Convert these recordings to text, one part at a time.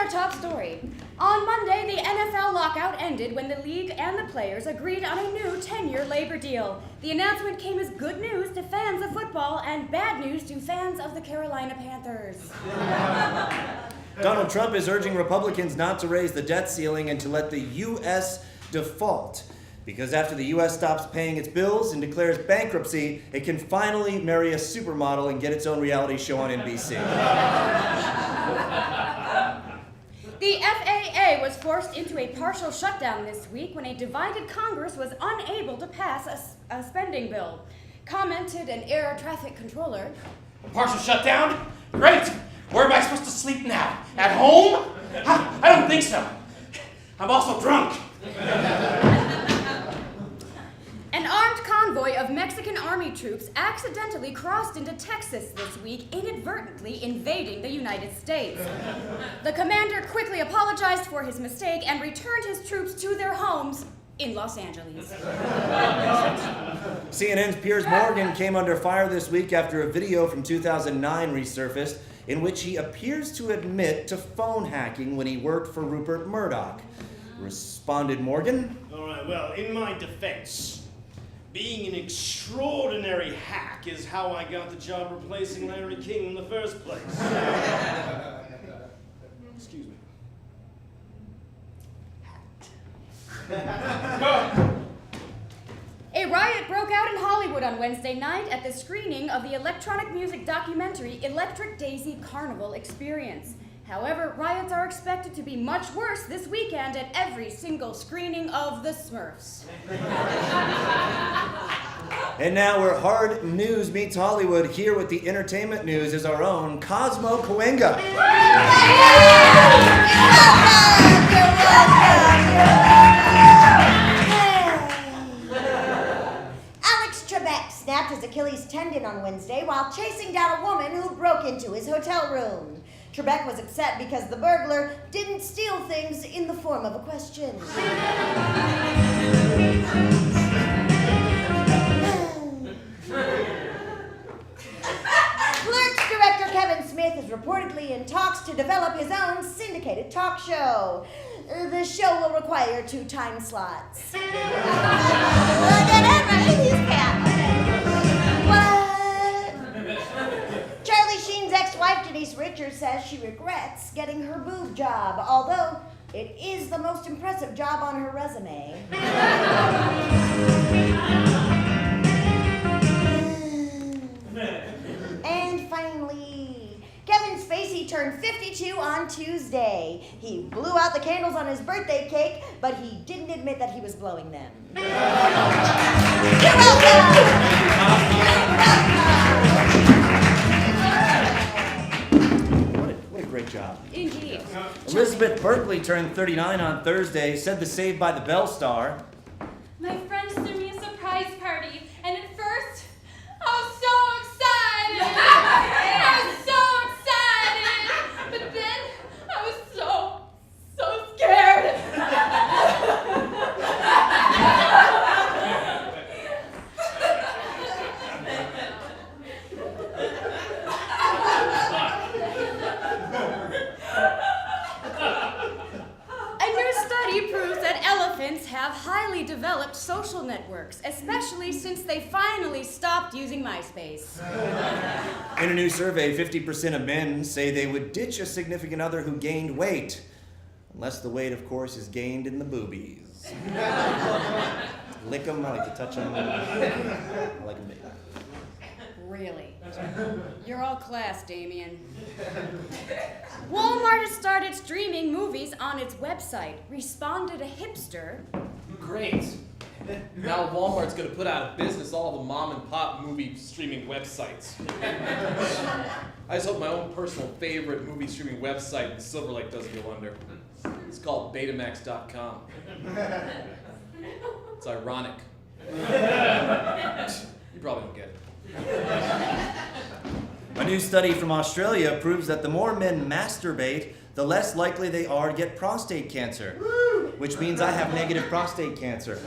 our top story. On Monday, the NFL lockout ended when the league and the players agreed on a new 10-year labor deal. The announcement came as good news to fans of football and bad news to fans of the Carolina Panthers. Donald Trump is urging Republicans not to raise the debt ceiling and to let the U.S. default. Because after the U.S. stops paying its bills and declares bankruptcy, it can finally marry a supermodel and get its own reality show on NBC. The FAA was forced into a partial shutdown this week when a divided Congress was unable to pass a spending bill. Commented an air traffic controller. A partial shutdown? Great! Where am I supposed to sleep now? At home? I don't think so. I'm also drunk. An armed convoy of Mexican army troops accidentally crossed into Texas this week, inadvertently invading the United States. The commander quickly apologized for his mistake and returned his troops to their homes in Los Angeles. CNN's Piers Morgan came under fire this week after a video from 2009 resurfaced in which he appears to admit to phone hacking when he worked for Rupert Murdoch. Responded Morgan. All right, well, in my defense, being an extraordinary hack is how I got the job replacing Larry King in the first place. Excuse me. A riot broke out in Hollywood on Wednesday night at the screening of the electronic music documentary Electric Daisy Carnival Experience. However, riots are expected to be much worse this weekend at every single screening of The Smurfs. And now where hard news meets Hollywood, here with the entertainment news is our own Cosmo Cahuenga. Alex Trebek snapped his Achilles tendon on Wednesday while chasing down a woman who broke into his hotel room. Trebek was upset because the burglar didn't steal things in the form of a question. Clerks director Kevin Smith is reportedly in talks to develop his own syndicated talk show. The show will require 2 time slots. Charlie Sheen's ex-wife Denise Richards says she regrets getting her boob job, although it is the most impressive job on her resume. And finally, Kevin Spacey turned 52 on Tuesday. He blew out the candles on his birthday cake, but he didn't admit that he was blowing them. You're welcome! What a great job. Indeed. Elizabeth Berkley turned 39 on Thursday, said the Saved by the Bell star. My friends threw me a surprise party, and at first, I was so excited! I was so excited! But then, I was so scared! A new study proves that elephants have highly developed social networks, especially since they finally stopped using MySpace. In a new survey, 50% of men say they would ditch a significant other who gained weight. Unless the weight, of course, is gained in the boobies. Lick them, I like to touch them. I like them big. Really? You're all class, Damien. Walmart has started streaming movies on its website. Responded a hipster. Great. Now Walmart's going to put out of business all the mom and pop movie streaming websites. I just hope my own personal favorite movie streaming website in Silver Lake doesn't go under. It's called Betamax.com. It's ironic. You probably don't get it. A new study from Australia proves that the more men masturbate, the less likely they are to get prostate cancer. Which means I have negative prostate cancer.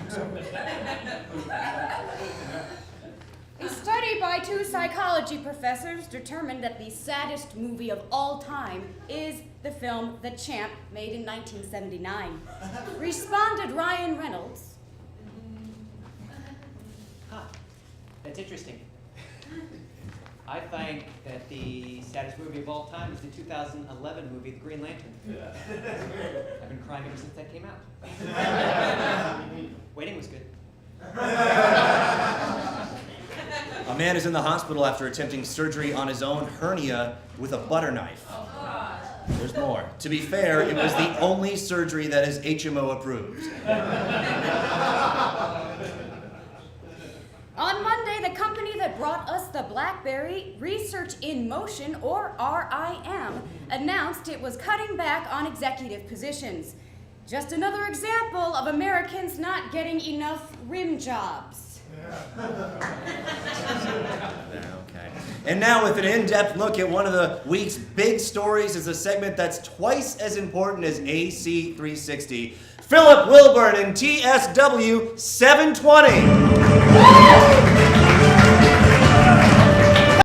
Sorry. A study by 2 psychology professors determined that the saddest movie of all time is the film The Champ, made in 1979. Responded Ryan Reynolds. That's interesting. I think that the saddest movie of all time is the 2011 movie, The Green Lantern. I've been crying ever since that came out. Waiting was good. A man is in the hospital after attempting surgery on his own hernia with a butter knife. There's more. To be fair, it was the only surgery that is HMO approved. On Monday, the company that brought us the BlackBerry, Research in Motion, or RIM, announced it was cutting back on executive positions. Just another example of Americans not getting enough rim jobs. Okay. And now, with an in-depth look at one of the week's big stories, is a segment that's twice as important as AC 360. Philip Wilburn and TSW 720.